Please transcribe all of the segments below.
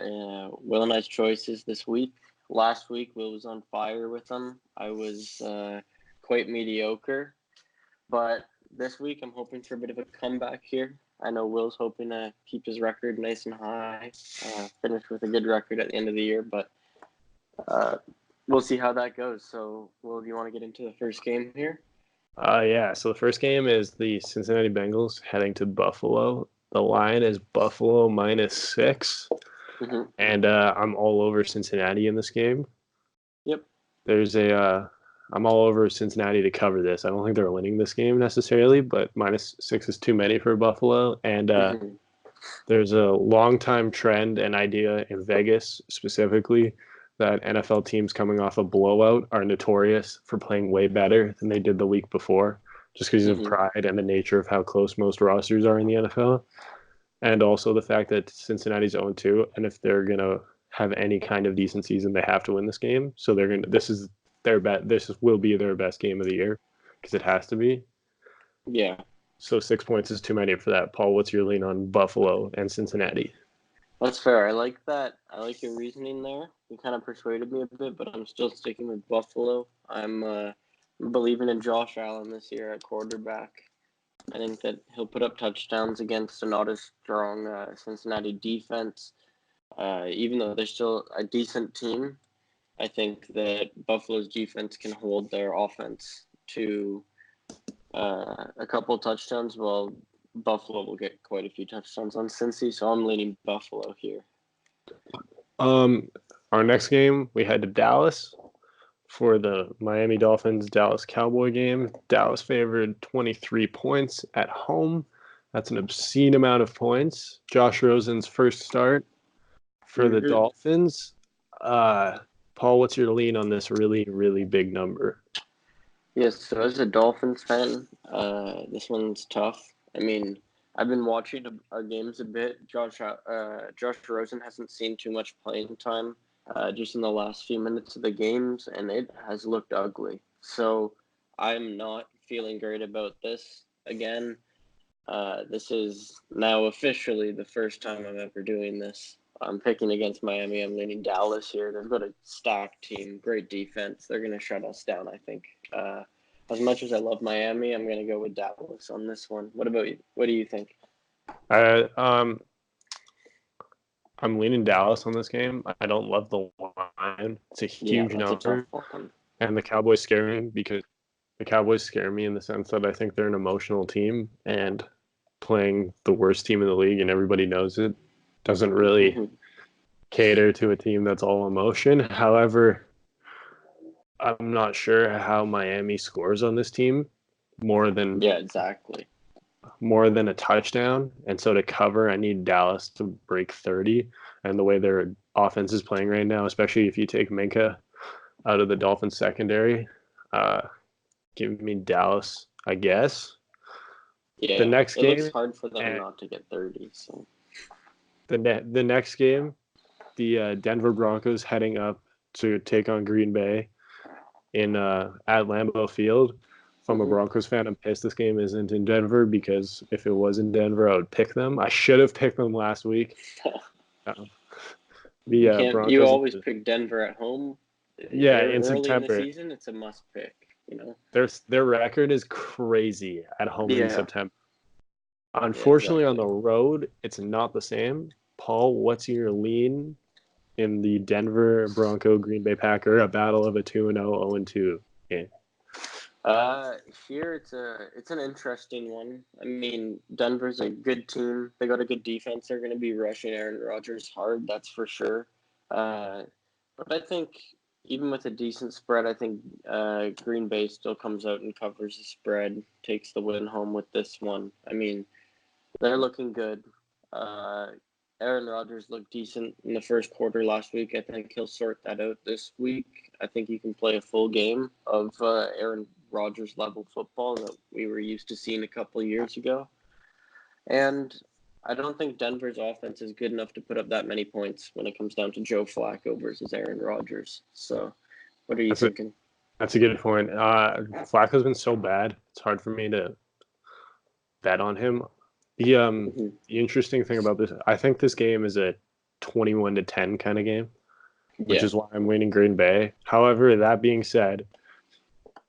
Will and I's choices this week. Last week, Will was on fire with them. I was quite mediocre. But this week, I'm hoping for a bit of a comeback here. I know Will's hoping to keep his record nice and high, finish with a good record at the end of the year. But we'll see how that goes. So, Will, do you want to get into the first game here? Yeah, so the first game is the Cincinnati Bengals heading to Buffalo. The line is Buffalo -6, and I'm all over Cincinnati in this game. Yep. I'm all over Cincinnati to cover this. I don't think they're winning this game necessarily, but -6 is too many for Buffalo. And there's a long-time trend and idea in Vegas specifically that NFL teams coming off a blowout are notorious for playing way better than they did the week before, just because of pride and the nature of how close most rosters are in the NFL. And also the fact that Cincinnati's 0-2, and if they're going to have any kind of decent season, they have to win this game. So this will be their best game of the year because it has to be. Yeah. So 6 points is too many for that. Paul, what's your lean on Buffalo and Cincinnati? That's fair. I like that. I like your reasoning there. You kind of persuaded me a bit, but I'm still sticking with Buffalo. I'm believing in Josh Allen this year at quarterback. I think that he'll put up touchdowns against a not as strong Cincinnati defense. Even though they're still a decent team, I think that Buffalo's defense can hold their offense to a couple touchdowns, while Buffalo will get quite a few touchdowns on Cincy, so I'm leaning Buffalo here. Our next game, we head to Dallas for the Miami Dolphins-Dallas Cowboy game. Dallas favored 23 points at home. That's an obscene amount of points. Josh Rosen's first start for the Dolphins. Paul, what's your lean on this really, really big number? Yes, so as a Dolphins fan, this one's tough. I mean, I've been watching our games a bit. Josh Rosen hasn't seen too much playing time just in the last few minutes of the games, and it has looked ugly. So I'm not feeling great about this again. This is now officially the first time I'm ever doing this. I'm picking against Miami. I'm leaning Dallas here. They've got a stacked team, great defense. They're going to shut us down, I think. As much as I love Miami, I'm going to go with Dallas on this one. What about you? What do you think? I'm leaning Dallas on this game. I don't love the line. It's a huge number. And the Cowboys scare me because the Cowboys scare me in the sense that I think they're an emotional team, and playing the worst team in the league, and everybody knows it, doesn't really cater to a team that's all emotion. However, I'm not sure how Miami scores on this team more than a touchdown. And so to cover, I need Dallas to break 30. And the way their offense is playing right now, especially if you take Minkah out of the Dolphins secondary, give me Dallas, I guess. Yeah, the next game, looks hard for them not to get 30. So the next game, the Denver Broncos heading up to take on Green Bay at Lambeau Field. If I'm a Broncos fan, I'm pissed this game isn't in Denver, because if it was in Denver, I would pick them. I should have picked them last week. You always pick Denver at home. Yeah, in early September. In the season, it's a must pick. You know, their record is crazy at home in September. Unfortunately, on the road, it's not the same. Paul, what's your lean in the Denver Bronco Green Bay Packer, a battle of a 2-0, 0-2 game? Here it's an interesting one. I mean, Denver's a good team. They got a good defense. They're going to be rushing Aaron Rodgers hard, that's for sure. But I think even with a decent spread, I think Green Bay still comes out and covers the spread, takes the win home with this one. I mean, they're looking good. Aaron Rodgers looked decent in the first quarter last week. I think he'll sort that out this week. I think he can play a full game of Aaron Rodgers level football that we were used to seeing a couple of years ago. And I don't think Denver's offense is good enough to put up that many points when it comes down to Joe Flacco versus Aaron Rodgers. So what are you thinking? That's a good point. Flacco's been so bad, it's hard for me to bet on him. The interesting thing about this, I think this game is a 21-10 kind of game, which Yeah. is why I'm leaning Green Bay. However, that being said,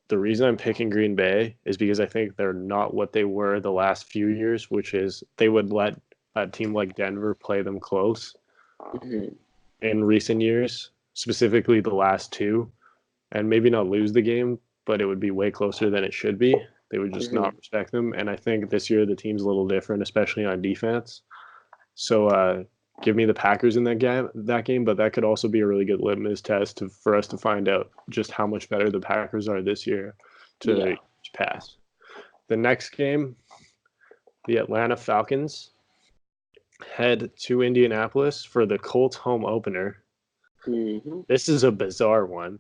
the reason I'm picking Green Bay is because I think they're not what they were the last few years, which is they would let a team like Denver play them close Mhm. in recent years, specifically the last two, and maybe not lose the game, but it would be way closer than it should be. They would just not respect them. And I think this year the team's a little different, especially on defense. So give me the Packers in that game, but that could also be a really good litmus test for us to find out just how much better the Packers are this year to Yeah. pass. The next game, the Atlanta Falcons head to Indianapolis for the Colts home opener. Mhm. This is a bizarre one.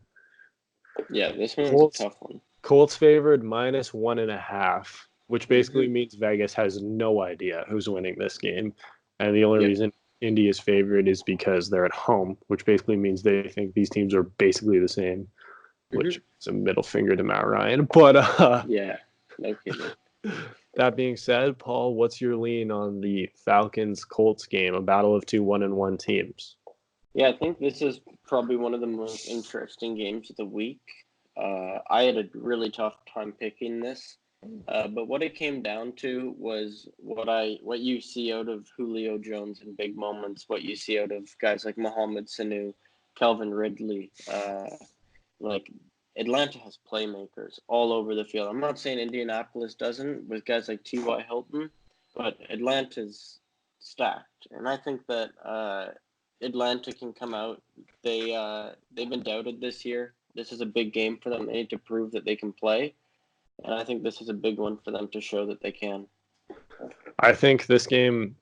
Yeah, this one's a Colts tough one. Colts favored -1.5, which basically Mhm. means Vegas has no idea who's winning this game. And the only Yep. reason Indy is favored is because they're at home, which basically means they think these teams are basically the same, which Mhm. is a middle finger to Matt Ryan. But Yeah. No kidding. that being said, Paul, what's your lean on the Falcons Colts game, a battle of two 1-1 teams? Yeah, I think this is probably one of the most interesting games of the week. I had a really tough time picking this, but what it came down to was what you see out of Julio Jones in big moments, what you see out of guys like Mohamed Sanu, Calvin Ridley. Like Atlanta has playmakers all over the field. I'm not saying Indianapolis doesn't with guys like T.Y. Hilton, but Atlanta's stacked, and I think that Atlanta can come out. They've been doubted this year. This is a big game for them. They need to prove that they can play, and I think this is a big one for them to show that they can. I think this game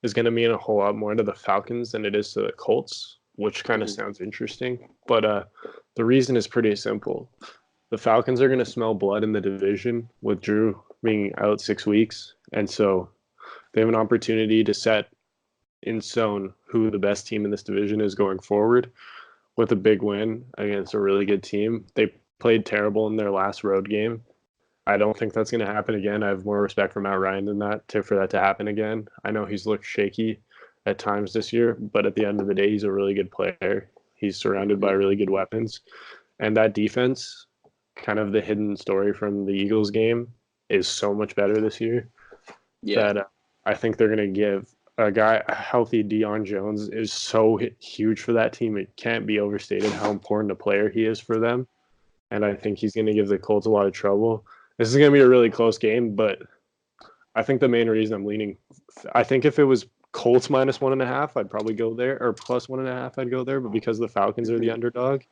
is going to mean a whole lot more to the Falcons than it is to the Colts, which kind of sounds interesting. But the reason is pretty simple. The Falcons are going to smell blood in the division with Drew being out 6 weeks. And so they have an opportunity to set in stone who the best team in this division is going forward with a big win against a really good team. They played terrible in their last road game. I don't think that's going to happen again. I have more respect for Matt Ryan than that for that to happen again. I know he's looked shaky at times this year, but at the end of the day, he's a really good player. He's surrounded by really good weapons. And that defense, kind of the hidden story from the Eagles game, is so much better this year that I think they're going to give a healthy Deion Jones is so huge for that team. It can't be overstated how important a player he is for them. And I think he's going to give the Colts a lot of trouble. This is going to be a really close game, but I think the main reason I'm leaning, I think if it was Colts -1.5, I'd probably go there, or +1.5, I'd go there. But because the Falcons are the underdog,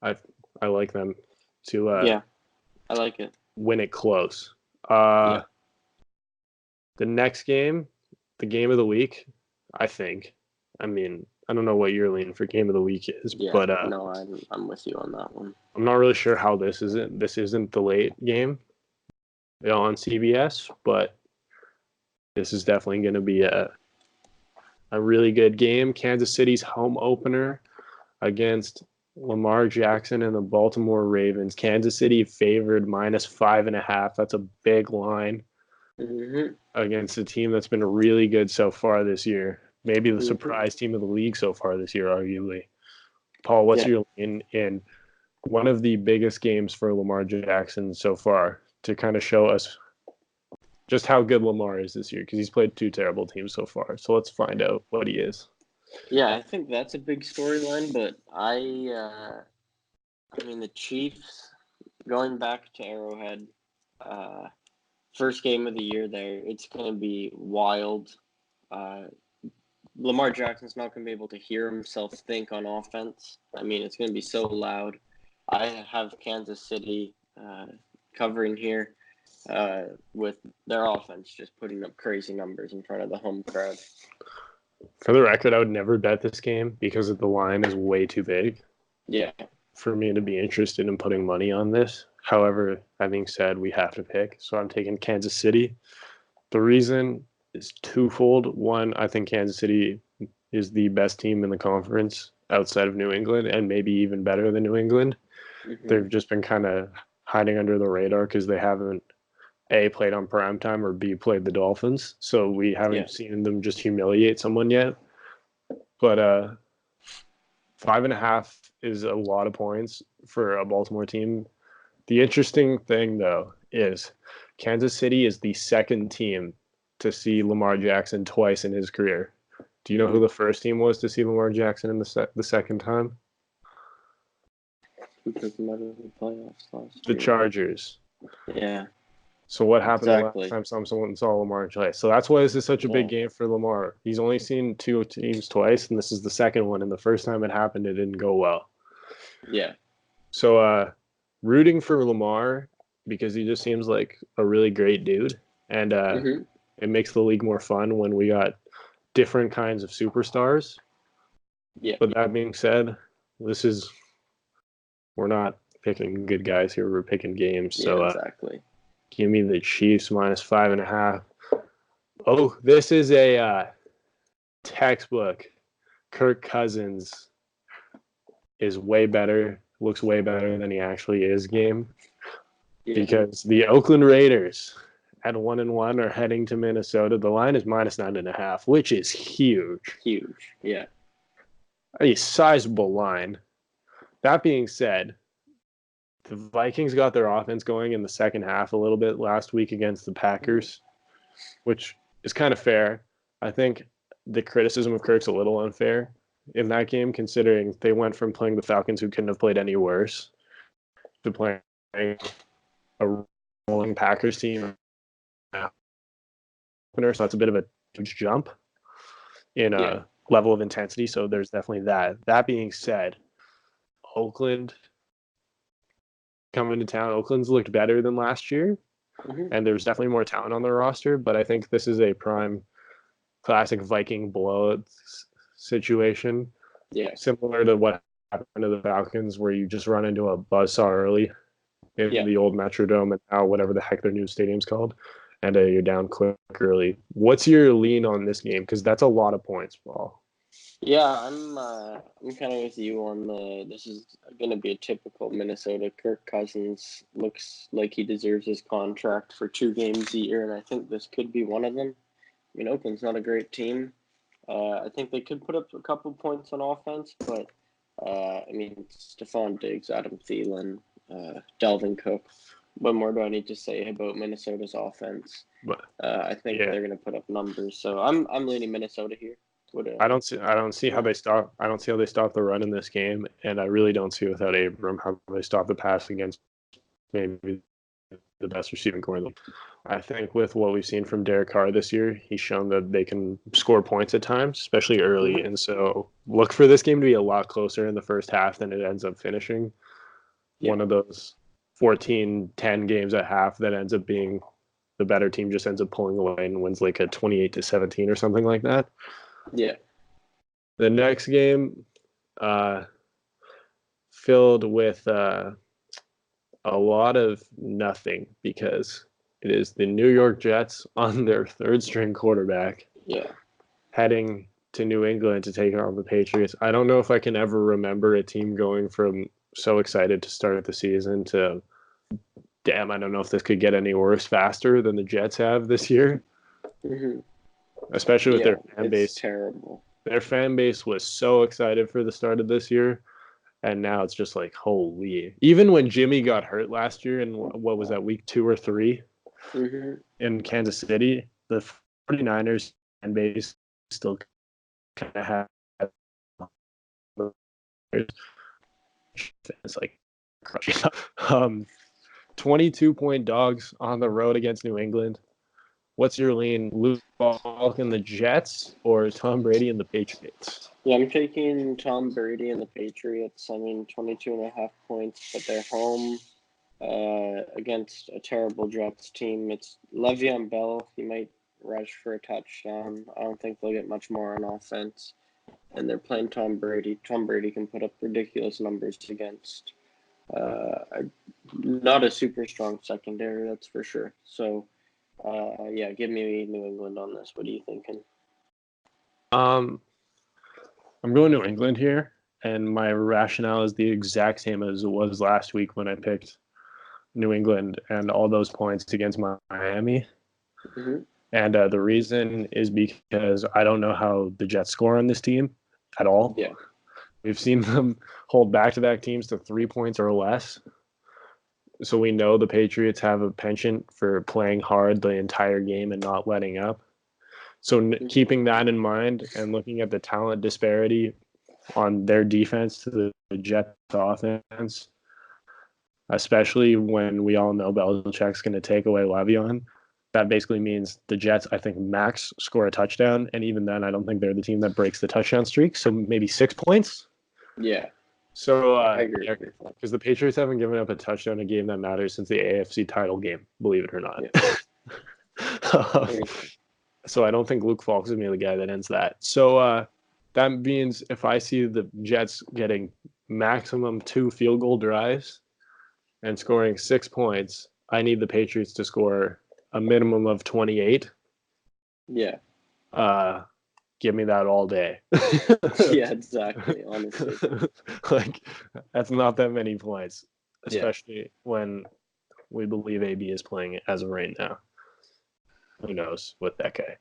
I I like them to I like it. win it close. Yeah. The next game, the game of the week, I think. I mean, I don't know what your lean for game of the week is, but No, I'm with you on that one. I'm not really sure how this isn't. This isn't the late game on CBS, but this is definitely going to be a really good game. Kansas City's home opener against Lamar Jackson and the Baltimore Ravens. Kansas City favored -5.5. That's a big line against a team that's been really good so far this year. Maybe the surprise team of the league so far this year, arguably. Paul, what's your in one of the biggest games for Lamar Jackson so far to kind of show us just how good Lamar is this year? Because he's played two terrible teams so far. So let's find out what he is. Yeah, I think that's a big storyline, but I mean the Chiefs going back to Arrowhead, first game of the year there, it's going to be wild. Lamar Jackson's not going to be able to hear himself think on offense. I mean, it's going to be so loud. I have Kansas City covering here with their offense just putting up crazy numbers in front of the home crowd. For the record, I would never bet this game because the line is way too big. Yeah. For me to be interested in putting money on this. However, that being said, we have to pick. So I'm taking Kansas City. The reason is twofold. One, I think Kansas City is the best team in the conference outside of New England and maybe even better than New England. They've just been kind of hiding under the radar because they haven't A, played on primetime or B, played the Dolphins. So we haven't seen them just humiliate someone yet. but 5.5 is a lot of points for a Baltimore team. The interesting thing, though, is Kansas City is the second team to see Lamar Jackson twice in his career. Do you know who the first team was to see Lamar Jackson in the second time? Who took him out of the playoffs last The year? Chargers. Yeah. So what happened Exactly. the last time someone saw Lamar twice? So that's why this is such a big game for Lamar. He's only seen two teams twice, and this is the second one. And the first time it happened, it didn't go well. Yeah. So rooting for Lamar because he just seems like a really great dude. And it makes the league more fun when we got different kinds of superstars. Yeah. But that being said, we're not picking good guys here. We're picking games. Yeah, So exactly. Give me the Chiefs minus 5.5. Oh, this is a textbook. Kirk Cousins is way better, looks way better than he actually is game. Yeah. Because the Oakland Raiders at 1-1 are heading to Minnesota. The line is minus 9.5, which is huge. Huge, yeah. A sizable line. That being said, the Vikings got their offense going in the second half a little bit last week against the Packers, which is kind of fair. I think the criticism of Kirk's a little unfair in that game, considering they went from playing the Falcons, who couldn't have played any worse, to playing a rolling Packers team. So that's a bit of a huge jump in a level of intensity. So there's definitely that. That being said, Oakland coming to town. Oakland's looked better than last year, and there's definitely more talent on their roster, but I think this is a prime classic Viking blowout situation. Yeah. Similar to what happened to the Falcons, where you just run into a buzzsaw early in the old Metrodome and now whatever the heck their new stadium's called, and you're down quick early. What's your lean on this game? Because that's a lot of points, Paul. Yeah, I'm kind of with you on this is going to be a typical Minnesota. Kirk Cousins looks like he deserves his contract for 2 games a year, and I think this could be one of them. I mean, Oakland's not a great team. I think they could put up a couple points on offense, but I mean, Stephon Diggs, Adam Thielen, Dalvin Cook. What more do I need to say about Minnesota's offense? I think they're going to put up numbers, so I'm leaning Minnesota here. I don't see how they stop the run in this game, and I really don't see without Abram how they stop the pass against maybe the best receiving core in the league. I think with what we've seen from Derek Carr this year, he's shown that they can score points at times, especially early. And so look for this game to be a lot closer in the first half than it ends up finishing. One of those 14-10 games at half that ends up being the better team just ends up pulling away and wins like a 28-17 or something like that. Yeah. The next game filled with a lot of nothing because it is the New York Jets on their third-string quarterback. Yeah. Heading to New England to take on the Patriots. I don't know if I can ever remember a team going from so excited to start the season to, damn, I don't know if this could get any worse faster than the Jets have this year. Especially with their fan base. It's terrible. Their fan base was so excited for the start of this year, and now it's just like, holy. Even when Jimmy got hurt last year in, what was that, week 2 or 3 in Kansas City, the 49ers fan base still kind of have it's like 22-point dogs on the road against New England. What's your lean? Luke Falk and the Jets or Tom Brady and the Patriots? Yeah, I'm taking Tom Brady and the Patriots. I mean, 22.5 points, but they're home against a terrible Jets team. It's Le'Veon Bell. He might rush for a touchdown. I don't think they'll get much more on offense. And they're playing Tom Brady. Tom Brady can put up ridiculous numbers against not a super strong secondary, that's for sure. So, give me New England on this. What are you thinking? I'm going New England here, and my rationale is the exact same as it was last week when I picked New England and all those points against Miami. And the reason is because I don't know how the Jets score on this team. at all. Yeah. We've seen them hold back-to-back teams to 3 points or less. So we know the Patriots have a penchant for playing hard the entire game and not letting up. So keeping that in mind and looking at the talent disparity on their defense to the Jets offense, especially when we all know Belichick's going to take away Le'Veon, that basically means the Jets, I think, max score a touchdown. And even then, I don't think they're the team that breaks the touchdown streak. So maybe 6 points. Yeah. So, because the Patriots haven't given up a touchdown in a game that matters since the AFC title game, believe it or not. Yeah. So I don't think Luke Falk is going to be the guy that ends that. So that means if I see the Jets getting maximum 2 field goal drives and scoring 6 points, I need the Patriots to score a minimum of 28. Yeah. Give me that all day. Yeah, exactly. Honestly, like that's not that many points, especially when we believe AB is playing as of right now. Who knows with that guy?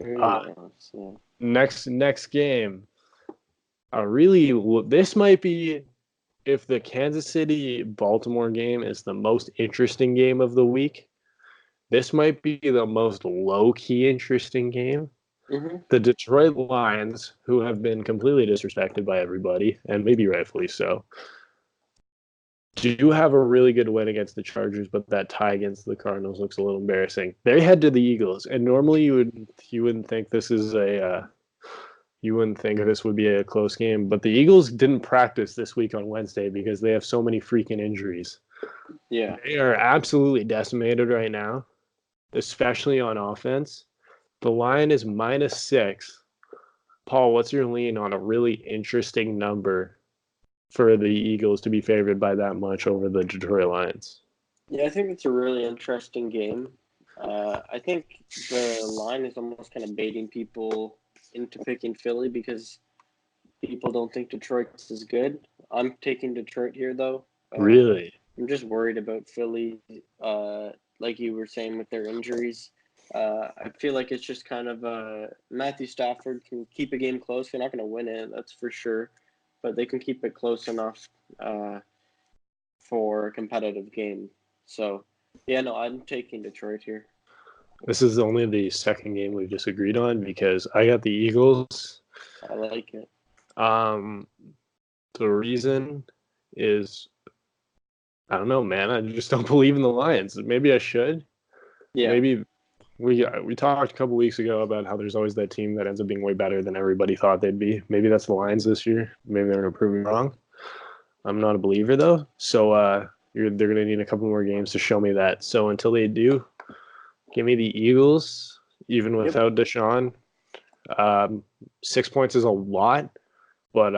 Next game. This might be, if the Kansas City Baltimore game is the most interesting game of the week, this might be the most low key interesting game. Mm-hmm. The Detroit Lions, who have been completely disrespected by everybody, and maybe rightfully so, do have a really good win against the Chargers, but that tie against the Cardinals looks a little embarrassing. They head to the Eagles, and normally you wouldn't think this is you wouldn't think this would be a close game, but the Eagles didn't practice this week on Wednesday because they have so many freaking injuries. Yeah, they are absolutely decimated right now, especially on offense. The line is -6. Paul, what's your lean on a really interesting number for the Eagles to be favored by that much over the Detroit Lions? Yeah, I think it's a really interesting game. I think the line is almost kind of baiting people into picking Philly because people don't think Detroit's as good. I'm taking Detroit here, though. Really? I'm just worried about Philly, like you were saying, with their injuries. I feel like it's just kind of Matthew Stafford can keep a game close. They're not going to win it, that's for sure, but they can keep it close enough for a competitive game. So, yeah, no, I'm taking Detroit here. This is only the second game we've disagreed on because I got the Eagles. I like it. The reason is, I don't know, man. I just don't believe in the Lions. Maybe I should. Yeah. Maybe we talked a couple weeks ago about how there's always that team that ends up being way better than everybody thought they'd be. Maybe that's the Lions this year. Maybe they're going to prove me wrong. I'm not a believer though, so they're going to need a couple more games to show me that. So until they do, give me the Eagles, even without Deshaun. 6 points is a lot, but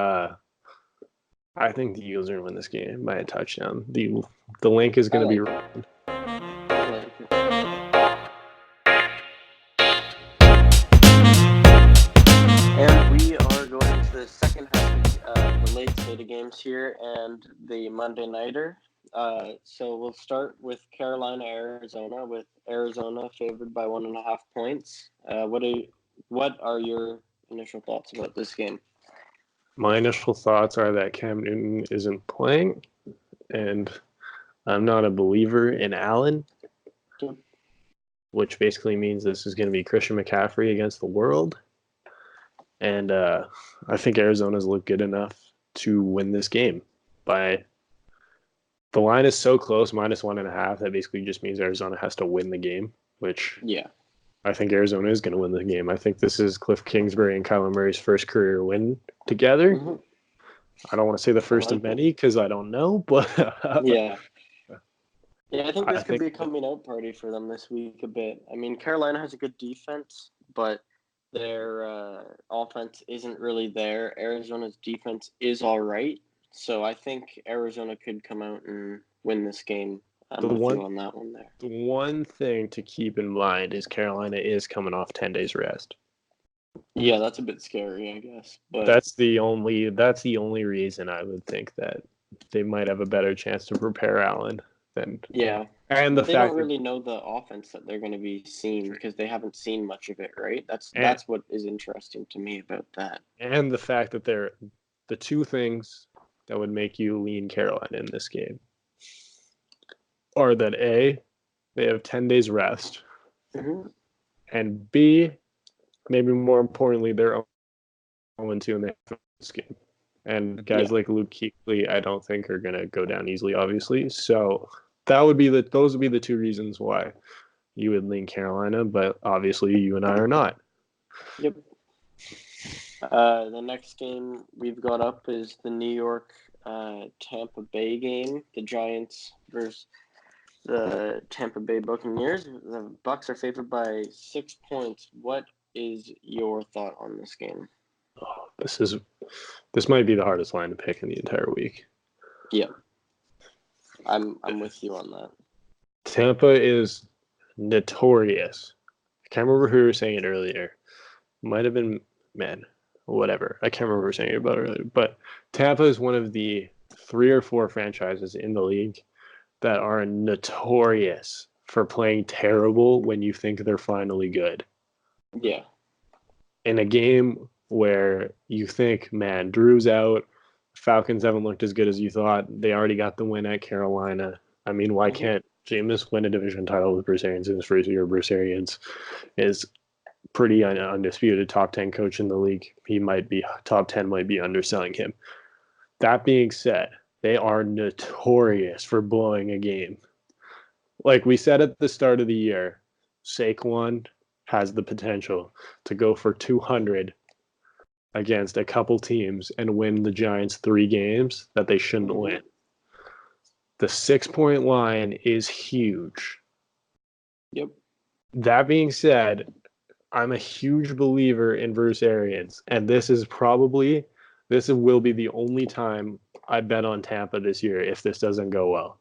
I think the Eagles are going to win this game by a touchdown. The link is going to be around. And we are going to the second half of the late slate of games here and the Monday Nighter. So we'll start with Carolina, Arizona, with Arizona favored by 1.5 points. What are your initial thoughts about this game? My initial thoughts are that Cam Newton isn't playing, and I'm not a believer in Allen, which basically means this is going to be Christian McCaffrey against the world. And I think Arizona's looked good enough to win this game. The line is so close, -1.5, that basically just means Arizona has to win the game, which I think Arizona is going to win the game. I think this is Cliff Kingsbury and Kyler Murray's first career win together. Mm-hmm. I don't want to say the first of many because I don't know, but yeah, I think this could be a coming out party for them this week a bit. I mean, Carolina has a good defense, but their offense isn't really there. Arizona's defense is all right, so I think Arizona could come out and win this game. I'm with you on that one there. The one thing to keep in mind is Carolina is coming off 10 days rest. Yeah, that's a bit scary, I guess. But that's the only reason I would think that they might have a better chance to prepare Allen than and they don't really know the offense that they're going to be seeing because they haven't seen much of it, right? That's what is interesting to me about that. And the fact that the two things that would make you lean Carolina in this game are that A, they have 10 days rest, Mm-hmm. and B, maybe more importantly, they're 0-2 in this game. And guys like Luke Kuechly, I don't think are going to go down easily, obviously. So those would be the two reasons why you would lean Carolina, but obviously you and I are not. Yep. The next game we've got up is the New York Tampa Bay game. The Giants versus the Tampa Bay Buccaneers. The Bucs are favored by 6 points. What is your thought on this game? Oh, this might be the hardest line to pick in the entire week. Yeah, I'm with you on that. Tampa is notorious. I can't remember who was saying it earlier. Might have been whatever. I can't remember saying it about earlier. But Tampa is one of the 3 or 4 franchises in the league that are notorious for playing terrible when you think they're finally good. Yeah. In a game where you think, man, Drew's out, Falcons haven't looked as good as you thought. They already got the win at Carolina. I mean, why can't Jameis win a division title with Bruce Arians in his first year? Bruce Arians is pretty undisputed top 10 coach in the league. He might be top 10, might be underselling him. That being said, they are notorious for blowing a game. Like we said at the start of the year, Saquon has the potential to go for 200 against a couple teams and win the Giants 3 games that they shouldn't win. The 6-point line is huge. Yep. That being said, I'm a huge believer in Bruce Arians, and this will be the only time I bet on Tampa this year if this doesn't go well.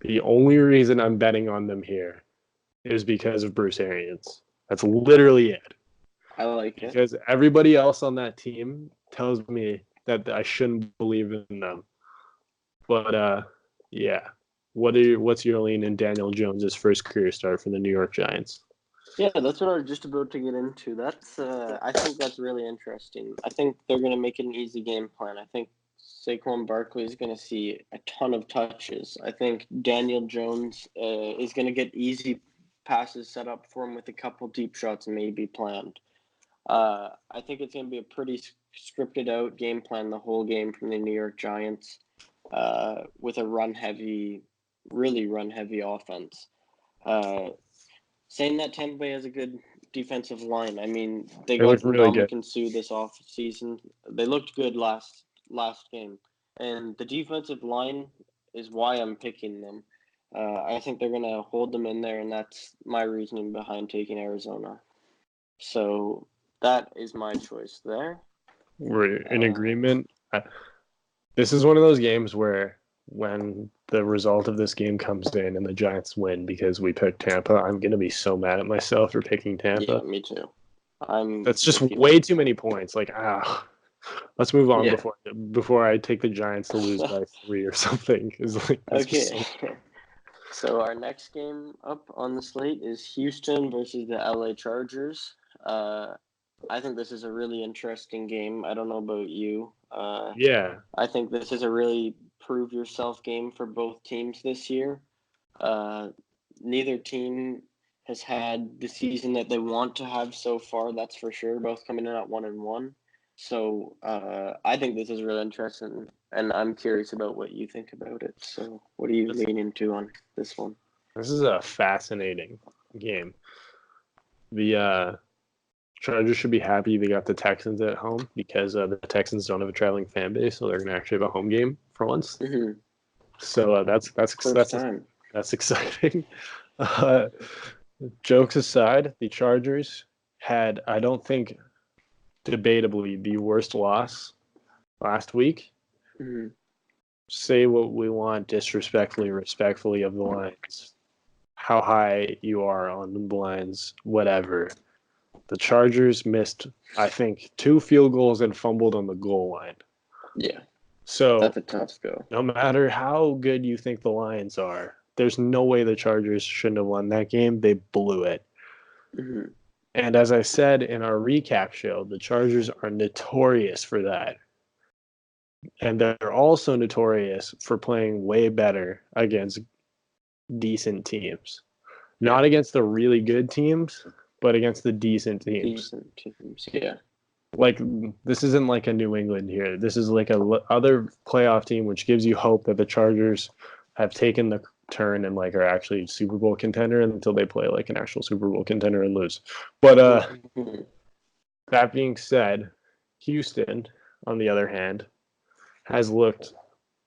The only reason I'm betting on them here is because of Bruce Arians. That's literally it. I like it. Because everybody else on that team tells me that I shouldn't believe in them. But yeah. What's your lean in Daniel Jones' first career start for the New York Giants? Yeah, that's what I was just about to get into. I think that's really interesting. I think they're going to make it an easy game plan. I think Saquon Barkley is going to see a ton of touches. I think Daniel Jones is going to get easy passes set up for him with a couple deep shots maybe planned. I think it's going to be a pretty scripted out game plan the whole game from the New York Giants with a really run heavy offense. Saying that Tampa Bay has a good defensive line. I mean, they got really good. Ndamukong Suh this off season. They looked good last game, and the defensive line is why I'm picking them. I think they're gonna hold them in there, and that's my reasoning behind taking Arizona. So that is my choice there. We're in agreement. This is one of those games where when the result of this game comes in and the Giants win because we picked Tampa, I'm going to be so mad at myself for picking Tampa. Yeah, me too. That's just way too many points. Like, let's move on before I take the Giants to lose by 3 or something. Okay. So our next game up on the slate is Houston versus the LA Chargers. I think this is a really interesting game. I don't know about you. Yeah. I think this is a really prove yourself game for both teams this year. Neither team has had the season that they want to have so far, that's for sure. Both coming in at 1-1. So I think this is really interesting, and I'm curious about what you think about it. So what are you leaning to on this one? This is a fascinating game. The Chargers should be happy they got the Texans at home because the Texans don't have a traveling fan base, so they're going to actually have a home game for once. Mm-hmm. So that's exciting. Jokes aside, the Chargers had, I don't think, debatably the worst loss last week. Mm-hmm. Say what we want, disrespectfully, respectfully of the Lions. How high you are on the Lions, whatever. The Chargers missed, I think, 2 field goals and fumbled on the goal line. Yeah. So that's a tough go. No matter how good you think the Lions are, there's no way the Chargers shouldn't have won that game. They blew it. Mm-hmm. And as I said in our recap show, the Chargers are notorious for that. And they're also notorious for playing way better against decent teams. Not against the really good teams, but against the decent teams. Decent teams, yeah. Like, this isn't like a New England here. This is like a other playoff team, which gives you hope that the Chargers have taken the turn and like are actually Super Bowl contender until they play like an actual Super Bowl contender and lose. But that being said, Houston, on the other hand, has looked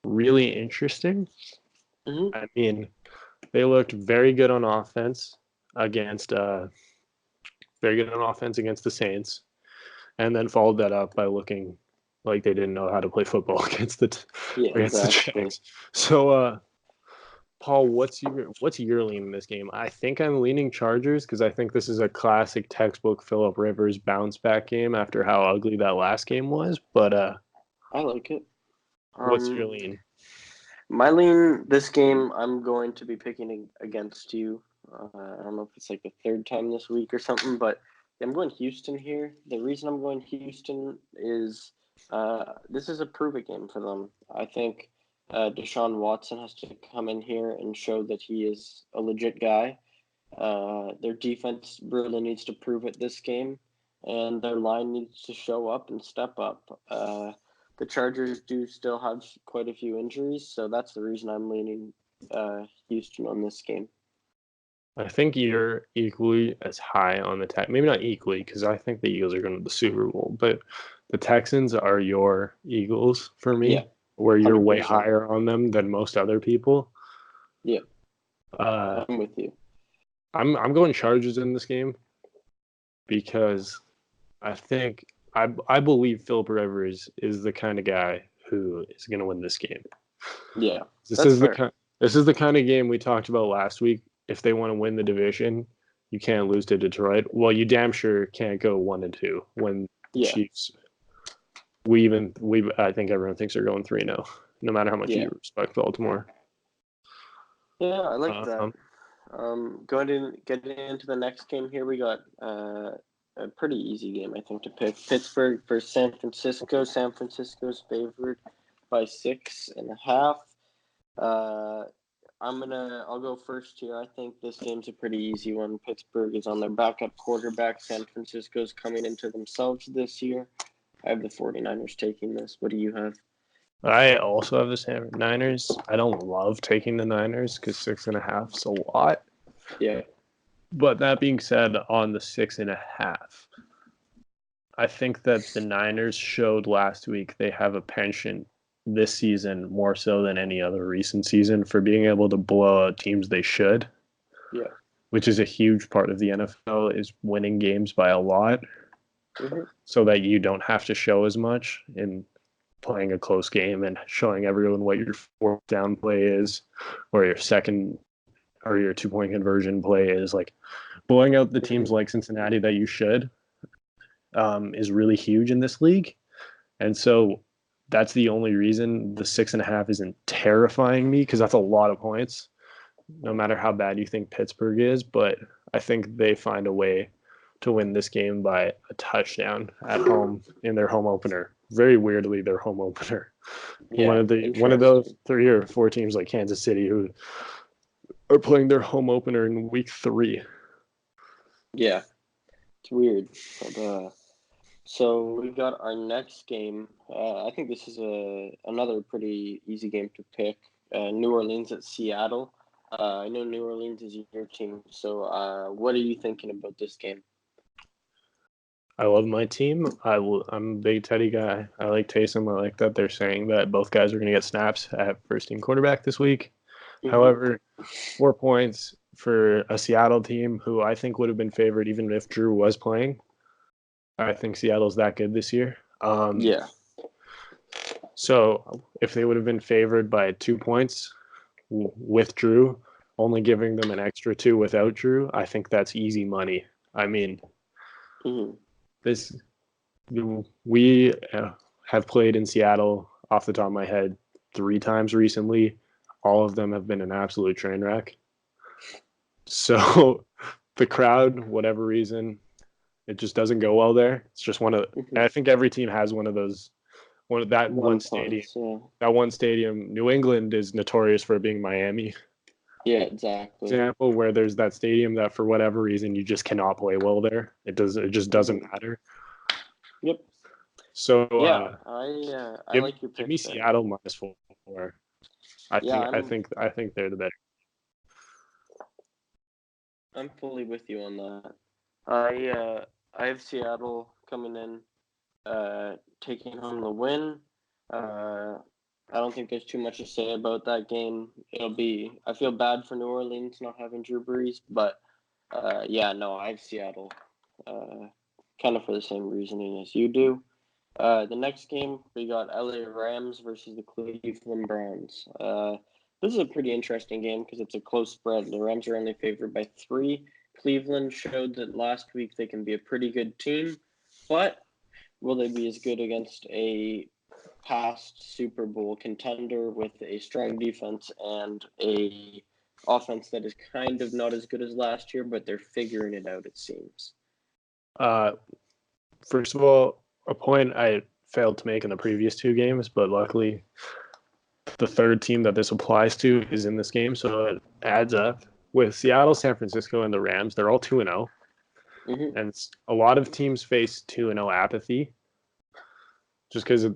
really interesting. Mm-hmm. I mean, they looked very good on offense against the Saints, and then followed that up by looking like they didn't know how to play football against the Giants. So, Paul, what's your lean in this game? I think I'm leaning Chargers because I think this is a classic textbook Phillip Rivers bounce back game after how ugly that last game was. But I like it. What's your lean? My lean this game, I'm going to be picking against you. I don't know if it's like the third time this week or something, but I'm going Houston here. The reason I'm going Houston is this is a prove-it game for them. I think Deshaun Watson has to come in here and show that he is a legit guy. Their defense really needs to prove it this game, and their line needs to show up and step up. The Chargers do still have quite a few injuries, so that's the reason I'm leaning Houston on this game. I think you're equally as high on the Texans. Maybe not equally, because I think the Eagles are going to the Super Bowl, but the Texans are your Eagles for me, where you're 100%. Way higher on them than most other people. Yeah, I'm with you. I'm going Chargers in this game because I think I believe Phillip Rivers is the kind of guy who is going to win this game. Yeah, this is the kind of game we talked about last week. If they want to win the division, you can't lose to Detroit. Well, you damn sure can't go 1-2 when the Chiefs. I think everyone thinks they're going 3-0, no matter how much you respect Baltimore. Yeah, I like that. Getting into the next game here, we got a pretty easy game, I think, to pick. Pittsburgh versus San Francisco. San Francisco's favored by 6.5. I'll go first here. I think this game's a pretty easy one. Pittsburgh is on their backup quarterback. San Francisco's coming into themselves this year. I have the 49ers taking this. What do you have? I also have the San Niners. I don't love taking the Niners because 6.5 is a lot. Yeah. But that being said, on the 6.5, I think that the Niners showed last week they have a penchant this season more so than any other recent season for being able to blow out teams they should. Yeah. Which is a huge part of the NFL, is winning games by a lot, so that you don't have to show as much in playing a close game and showing everyone what your fourth down play is, or your second or your 2-point conversion play is. Like, blowing out the teams like Cincinnati that you should is really huge in this league. And so that's the only reason the 6.5 isn't terrifying me, because that's a lot of points, no matter how bad you think Pittsburgh is. But I think they find a way to win this game by a touchdown at home in their home opener. Very weirdly, their home opener. Yeah, one of those 3 or 4 teams like Kansas City who are playing their home opener in week 3. Yeah, it's weird. But, so we got our next game. I think this is another pretty easy game to pick. New Orleans at Seattle. I know New Orleans is your team. So what are you thinking about this game? I love my team. I'm a big Teddy guy. I like Taysom. I like that they're saying that both guys are going to get snaps at first-team quarterback this week. Mm-hmm. However, 4 points for a Seattle team who I think would have been favored even if Drew was playing. I think Seattle's that good this year. Yeah. So if they would have been favored by 2 points with Drew, only giving them an extra 2 without Drew, I think that's easy money. I mean, we have played in Seattle off the top of my head 3 times recently. All of them have been an absolute train wreck. So the crowd, whatever reason, it just doesn't go well there. It's just one of I think every team has one of those One stadium. That one stadium, New England is notorious for being Miami. Yeah, exactly. Example where there's that stadium that for whatever reason you just cannot play well there. It just doesn't matter. Yep. So yeah, I like your pick. Give me Seattle -4. I think they're the better. I'm fully with you on that. I have Seattle coming in, taking home the win. I don't think there's too much to say about that game. I feel bad for New Orleans not having Drew Brees, but I have Seattle, kind of for the same reasoning as you do. The next game, we got LA Rams versus the Cleveland Browns. This is a pretty interesting game because it's a close spread. The Rams are only favored by 3. Cleveland showed that last week they can be a pretty good team, but will they be as good against a past Super Bowl contender with a strong defense and a offense that is kind of not as good as last year, but they're figuring it out, it seems? First of all, a point I failed to make in the previous 2 games, but luckily the third team that this applies to is in this game, so it adds up. With Seattle, San Francisco, and the Rams, they're all 2-0. Mm-hmm. And a lot of teams face 2-0 apathy just because of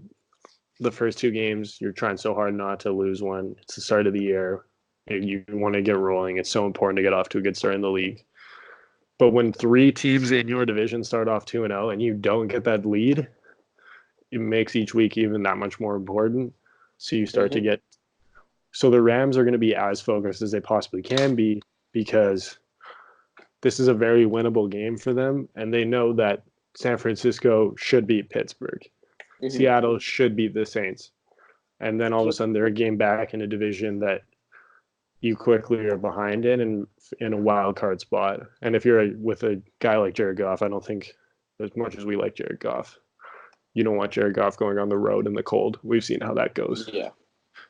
the first 2 games, you're trying so hard not to lose one. It's the start of the year. You want to get rolling. It's so important to get off to a good start in the league. But when 3 teams in your division start off 2-0 and you don't get that lead, it makes each week even that much more important. So you start to get – so the Rams are going to be as focused as they possibly can be because this is a very winnable game for them, and they know that San Francisco should beat Pittsburgh. Seattle should beat the Saints. And then all of a sudden they're a game back in a division that you quickly are behind in a wild card spot. And if you're with a guy like Jared Goff, I don't think, as much as we like Jared Goff, you don't want Jared Goff going on the road in the cold. We've seen how that goes. Yeah.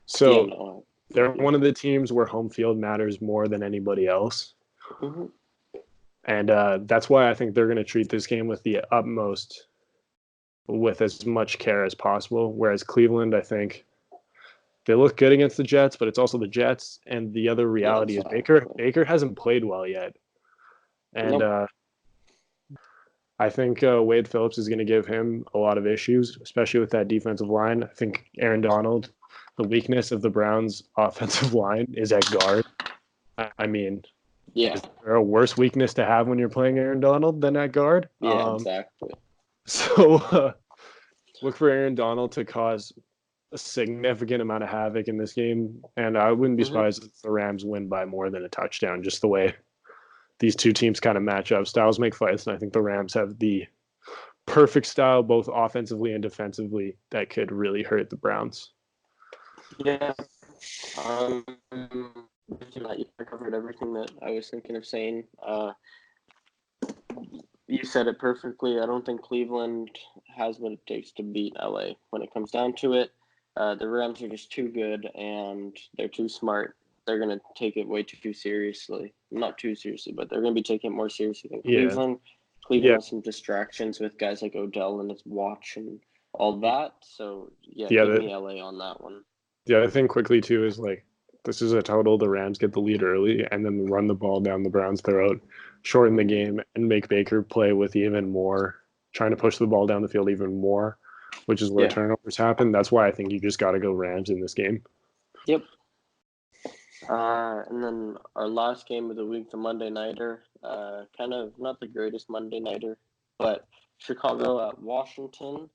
So they're one of the teams where home field matters more than anybody else. Mm-hmm. And that's why I think they're going to treat this game with the utmost, with as much care as possible. Whereas Cleveland, I think, they look good against the Jets, but it's also the Jets. And the other reality is Baker hasn't played well yet. And I think Wade Phillips is going to give him a lot of issues, especially with that defensive line. I think Aaron Donald, the weakness of the Browns' offensive line is at guard. I mean, is there a worse weakness to have when you're playing Aaron Donald than at guard? Yeah, exactly. So look for Aaron Donald to cause a significant amount of havoc in this game, and I wouldn't be surprised if the Rams win by more than a touchdown, just the way these 2 teams kind of match up. Styles make fights, and I think the Rams have the perfect style, both offensively and defensively, that could really hurt the Browns. Yeah. You covered everything that I was thinking of saying. You said it perfectly. I don't think Cleveland has what it takes to beat LA when it comes down to it. The Rams are just too good, and they're too smart. They're going to take it way too seriously. Not too seriously, but they're going to be taking it more seriously than Cleveland. Cleveland has some distractions with guys like Odell and his watch and all that. So, give me LA on that one. The other thing quickly, too, is like this is a total the Rams get the lead early and then run the ball down the Browns' throat, shorten the game, and make Baker play with even more, trying to push the ball down the field even more, which is where turnovers happen. That's why I think you just got to go Rams in this game. Yep. And then our last game of the week, the Monday Nighter, kind of not the greatest Monday Nighter, but Chicago at Washington.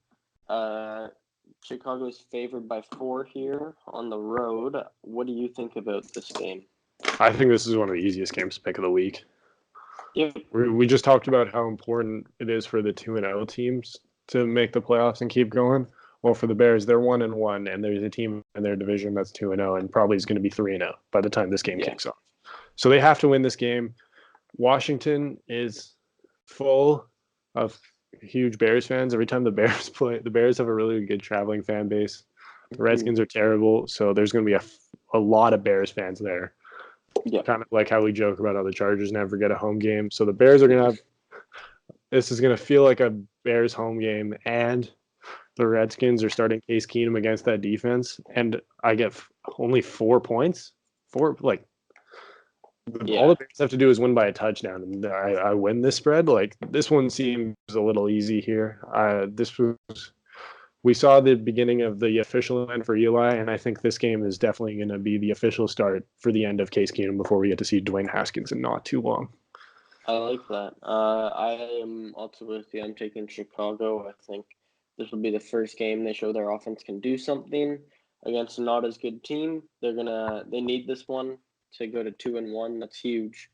Chicago is favored by 4 here on the road. What do you think about this game? I think this is one of the easiest games to pick of the week. Yep. We just talked about how important it is for the 2-0 teams to make the playoffs and keep going. Well, for the Bears, they're 1-1, and there's a team in their division that's 2-0 and probably is going to be 3-0 by the time this game kicks off. So they have to win this game. Washington is full of huge Bears fans. Every time the Bears play, the Bears have a really good traveling fan base. The Redskins are terrible, so there's going to be a lot of Bears fans there. Yeah. Kind of like how we joke about how the Chargers never get a home game. So the Bears are going to have – this is going to feel like a Bears home game, and the Redskins are starting Case Keenum against that defense, and I get only 4 points. All the Bears have to do is win by a touchdown, and I win this spread. Like, this one seems a little easy here. We saw the beginning of the official end for Eli, and I think this game is definitely going to be the official start for the end of Case Keenum before we get to see Dwayne Haskins in not too long. I like that. I am also with you. I'm taking Chicago. I think this will be the first game they show their offense can do something against a not as good team. They need this one to go to 2-1. That's huge.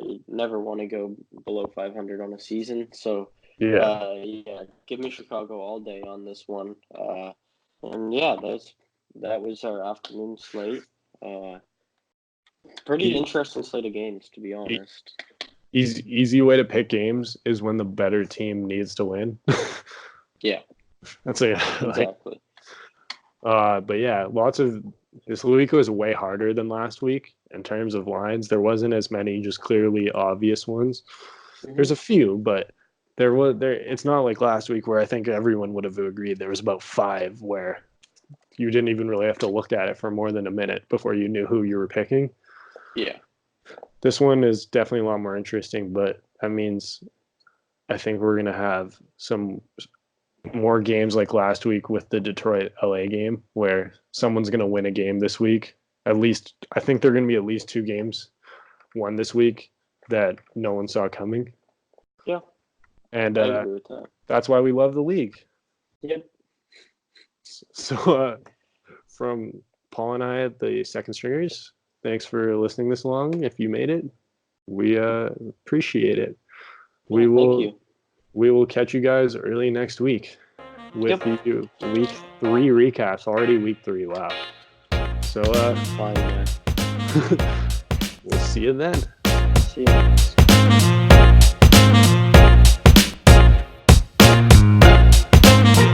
You never want to go below 500 on a season. So give me Chicago all day on this one. And yeah, that was our afternoon slate. Pretty interesting slate of games, to be honest. Easy way to pick games is when the better team needs to win. Yeah, that's exactly. But yeah, this week was way harder than last week in terms of lines. There wasn't as many just clearly obvious ones. Mm-hmm. There's a few, but it's not like last week where I think everyone would have agreed. There was about 5 where you didn't even really have to look at it for more than a minute before you knew who you were picking. Yeah. This one is definitely a lot more interesting, but that means I think we're going to have some more games like last week with the Detroit-LA game where someone's going to win a game this week. At least, I think there are going to be at least 2 games won this week that no one saw coming. Yeah. And I agree with that. That's why we love the league. Yep. So from Paul and I at the Second Stringers, thanks for listening this long. If you made it, we appreciate it. Thank you. We will catch you guys early next week with the week 3 recaps. Already week 3. Wow. So fine, man. We'll see you then. See you.